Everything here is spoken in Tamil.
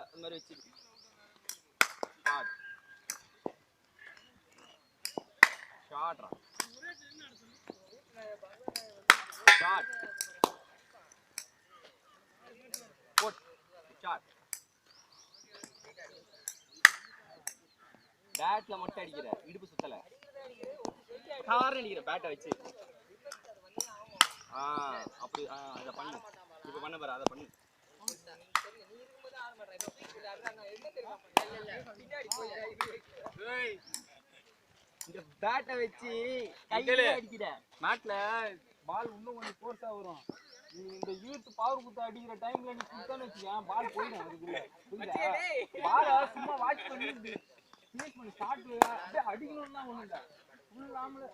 அந்த மாதிரி வச்சு ஷாட் ஷாட்ரா ஷாட் போட் ஷாட் பேட்ல மட்டும் அடிக்கிற இடுப்பு சுத்தல கார் அடிக்கிற பேட்டை வச்சு அப்படி அதை பண்ணு இப்ப பண்ண பாரு அதை பண்ணு இந்த பேட்டை வச்சு கையில அடிக்கிற மேட்ல பால் இன்னும் கொஞ்சம் ஃபோர்ஸா வரும் நீ இந்த யூத் பவர் குத்து அடிக்கிற டைம்ல நீ குத்தான்னு வச்சுக்கேன் பால் போயிடும் அதுக்குள்ள பால சும்மா வாட்ச் பண்ணி ஃபினிஷ் பண்ணி ஸ்டார்ட் அப்படியே அடிக்கணும்னா ஒண்ணும் இல்லை ஃபுல்லாமல